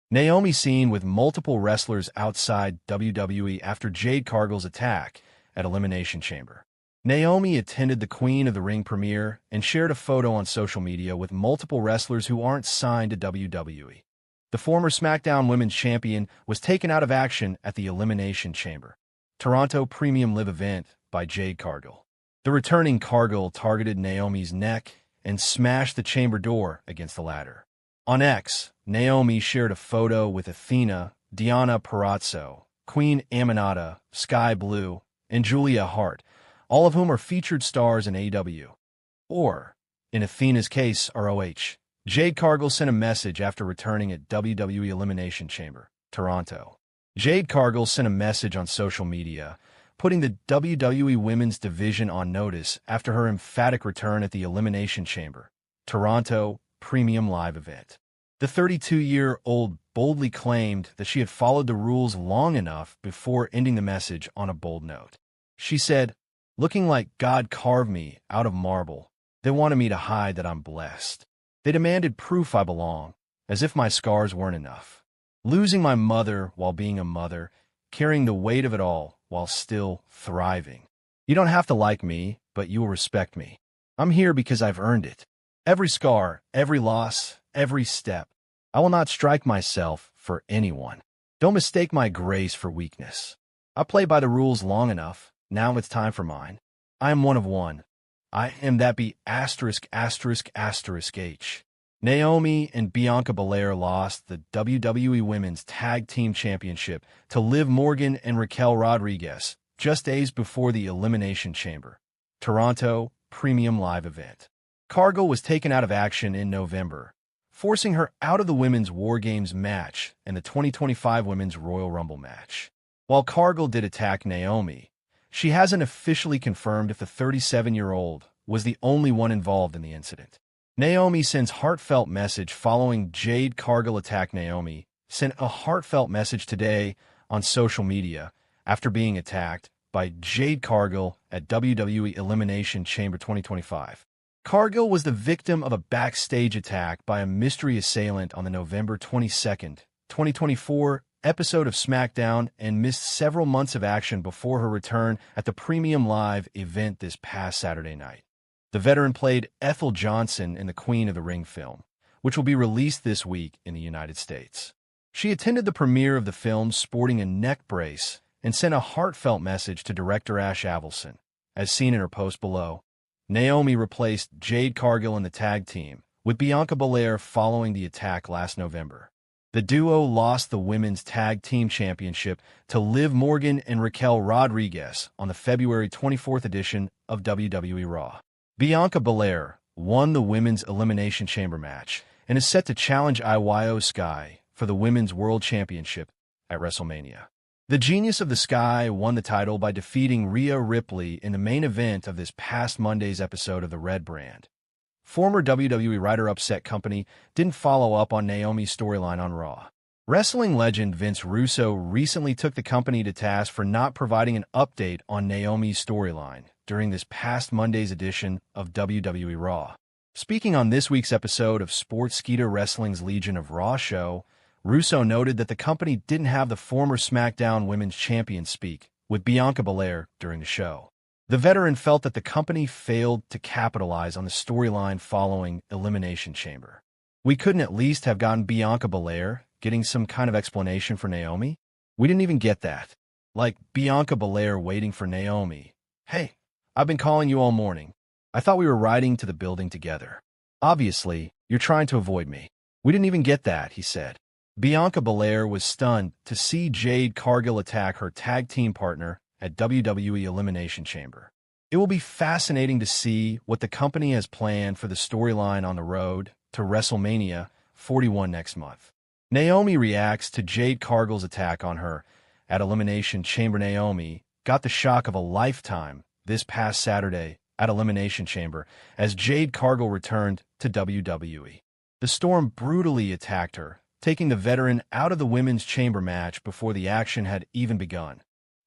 Naomi seen with multiple wrestlers outside WWE after Jade Cargill's attack at Elimination Chamber. Naomi attended the Queen of the Ring premiere and shared a photo on social media with multiple wrestlers who aren't signed to WWE. The former SmackDown Women's Champion was taken out of action at the Elimination Chamber, Toronto Premium Live event by Jade Cargill. The returning Cargill targeted Naomi's neck and smashed the chamber door against the ladder. On X, Naomi shared a photo with Athena, Deonna Purrazzo, Queen Aminata, Skye Blue, and Julia Hart, all of whom are featured stars in AEW. Or, in Athena's case, ROH. Jade Cargill sent a message after returning at WWE Elimination Chamber, Toronto. Jade Cargill sent a message on social media, putting the WWE Women's Division on notice after her emphatic return at the Elimination Chamber, Toronto Premium Live event. The 32-year-old boldly claimed that she had followed the rules long enough before ending the message on a bold note. She said, "Looking like God carved me out of marble, they wanted me to hide that I'm blessed. They demanded proof I belong, as if my scars weren't enough. Losing my mother while being a mother, carrying the weight of it all while still thriving. You don't have to like me, but you will respect me. I'm here because I've earned it. Every scar, every loss, every step. I will not strike myself for anyone. Don't mistake my grace for weakness. I played by the rules long enough. Now it's time for mine. I am one of one. I am that be ****H. Naomi and Bianca Belair lost the WWE Women's Tag Team Championship to Liv Morgan and Raquel Rodriguez just days before the Elimination Chamber, Toronto Premium Live event. Cargill was taken out of action in November, forcing her out of the Women's War Games match and the 2025 Women's Royal Rumble match. While Cargill did attack Naomi, she hasn't officially confirmed if the 37-year-old was the only one involved in the incident. Naomi sends heartfelt message following Jade Cargill attack. Naomi sent a heartfelt message today on social media after being attacked by Jade Cargill at WWE Elimination Chamber 2025. Cargill was the victim of a backstage attack by a mystery assailant on the November 22, 2024 episode of SmackDown and missed several months of action before her return at the Premium Live event this past Saturday night. The veteran played Ethel Johnson in the Queen of the Ring film, which will be released this week in the United States. She attended the premiere of the film sporting a neck brace and sent a heartfelt message to director Ash Avildsen, as seen in her post below. Naomi replaced Jade Cargill in the tag team with Bianca Belair following the attack last November. The duo lost the Women's Tag Team Championship to Liv Morgan and Raquel Rodriguez on the February 24th edition of WWE Raw. Bianca Belair won the Women's Elimination Chamber match and is set to challenge Io Sky for the Women's World Championship at WrestleMania. The Genius of the Sky won the title by defeating Rhea Ripley in the main event of this past Monday's episode of The Red Brand. Former WWE writer Upset Company didn't follow up on Naomi's storyline on Raw. Wrestling legend Vince Russo recently took the company to task for not providing an update on Naomi's storyline during this past Monday's edition of WWE Raw. Speaking on this week's episode of Sportskeeda Wrestling's Legion of Raw show, Russo noted that the company didn't have the former SmackDown Women's Champion speak with Bianca Belair during the show. The veteran felt that the company failed to capitalize on the storyline following Elimination Chamber. We couldn't at least have gotten Bianca Belair getting some kind of explanation for Naomi? We didn't even get that. Like Bianca Belair waiting for Naomi. "Hey, I've been calling you all morning. I thought we were riding to the building together. Obviously, you're trying to avoid me. We didn't even get that," he said. Bianca Belair was stunned to see Jade Cargill attack her tag team partner at WWE Elimination Chamber. It will be fascinating to see what the company has planned for the storyline on the road to WrestleMania 41 next month. Naomi reacts to Jade Cargill's attack on her at Elimination Chamber. Naomi got the shock of a lifetime this past Saturday at Elimination Chamber as Jade Cargill returned to WWE. The Storm brutally attacked her, taking the veteran out of the Women's Chamber match before the action had even begun.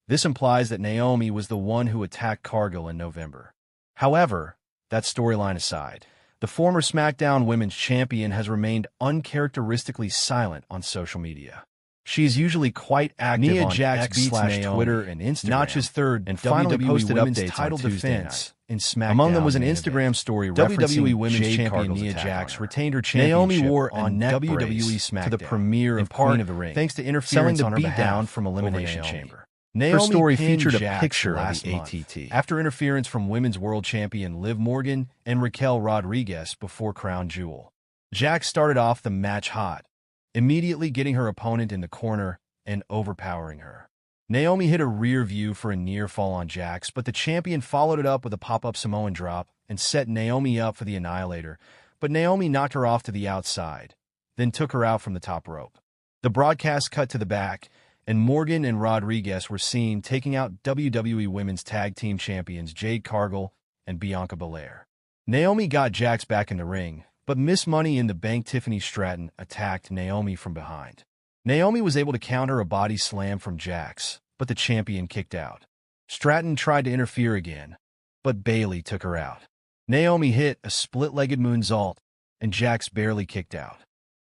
This implies that Naomi was the one who attacked Cargill in November. However, that storyline aside, The former SmackDown Women's Champion has remained uncharacteristically silent on social media. She is usually quite active on X/Twitter and Instagram. Notch's third and finally posted updates title defense in SmackDown. Among them was an Instagram story WWE Women's Champion Nia Jax retained her championship. Naomi wore on WWE SmackDown to the premiere of Queen of the Ring, thanks to interference on her behalf from Elimination Chamber. Her story featured a picture of the ATT after interference from Women's World Champion Liv Morgan and Raquel Rodriguez before Crown Jewel. Jax started off the match hot, immediately getting her opponent in the corner and overpowering her. Naomi hit a rear view for a near fall on Jax, but the champion followed it up with a pop-up Samoan drop and set Naomi up for the Annihilator, but Naomi knocked her off to the outside, then took her out from the top rope. The broadcast cut to the back, and Morgan and Rodriguez were seen taking out WWE Women's Tag Team Champions Jade Cargill and Bianca Belair. Naomi got Jax back in the ring, but Miss Money in the Bank Tiffany Stratton attacked Naomi from behind. Naomi was able to counter a body slam from Jax, but the champion kicked out. Stratton tried to interfere again, but Bayley took her out. Naomi hit a split-legged moonsault, and Jax barely kicked out.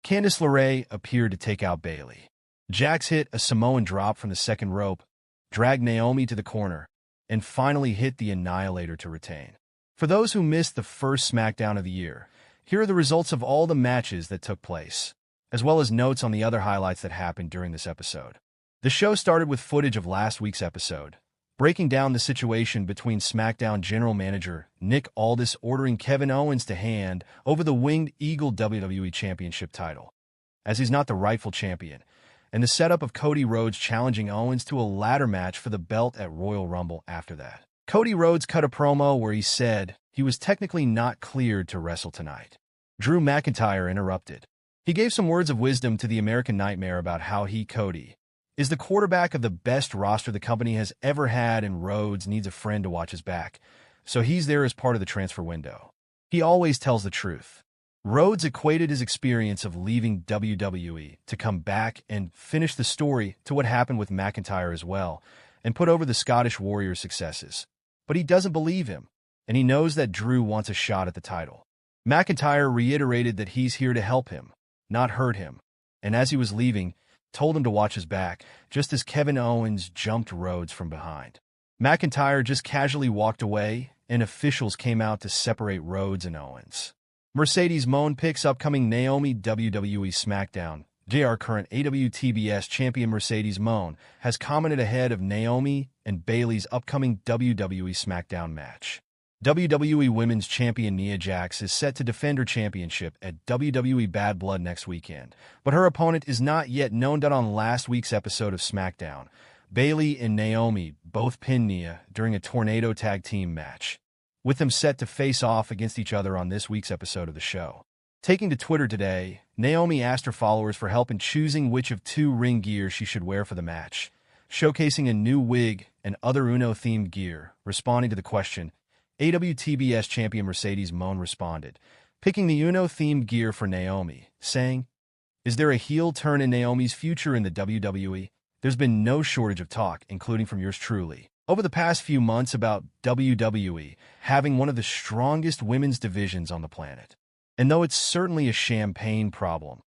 Candice LeRae appeared to take out Bayley. Jax hit a Samoan drop from the second rope, dragged Naomi to the corner, and finally hit the Annihilator to retain. For those who missed the first SmackDown of the year, here are the results of all the matches that took place, as well as notes on the other highlights that happened during this episode. The show started with footage of last week's episode, breaking down the situation between SmackDown General Manager Nick Aldis ordering Kevin Owens to hand over the Winged Eagle WWE Championship title, as he's not the rightful champion, and the setup of Cody Rhodes challenging Owens to a ladder match for the belt at Royal Rumble after that. Cody Rhodes cut a promo where he said he was technically not cleared to wrestle tonight. Drew McIntyre interrupted. He gave some words of wisdom to the American Nightmare about how he, Cody, is the quarterback of the best roster the company has ever had, and Rhodes needs a friend to watch his back, so he's there as part of the transfer window. He always tells the truth. Rhodes equated his experience of leaving WWE to come back and finish the story to what happened with McIntyre as well, and put over the Scottish Warrior's successes. But he doesn't believe him, and he knows that Drew wants a shot at the title. McIntyre reiterated that he's here to help him, not hurt him, and as he was leaving, told him to watch his back, just as Kevin Owens jumped Rhodes from behind. McIntyre just casually walked away, and officials came out to separate Rhodes and Owens. Mercedes Moné picks upcoming Naomi WWE SmackDown. JR current AWTBS champion Mercedes Moné has commented ahead of Naomi and Bayley's upcoming WWE SmackDown match. WWE Women's Champion Nia Jax is set to defend her championship at WWE Bad Blood next weekend, but her opponent is not yet known. On last week's episode of SmackDown, Bayley and Naomi both pinned Nia during a tornado tag team match, with them set to face off against each other on this week's episode of the show. Taking to Twitter today, Naomi asked her followers for help in choosing which of two ring gear she should wear for the match, showcasing a new wig and other Uno-themed gear. Responding to the question, AWTBS champion Mercedes Moné responded, picking the Uno-themed gear for Naomi, saying, "Is there a heel turn in Naomi's future in the WWE? There's been no shortage of talk, including from yours truly, over the past few months about WWE having one of the strongest women's divisions on the planet. And though it's certainly a champagne problem,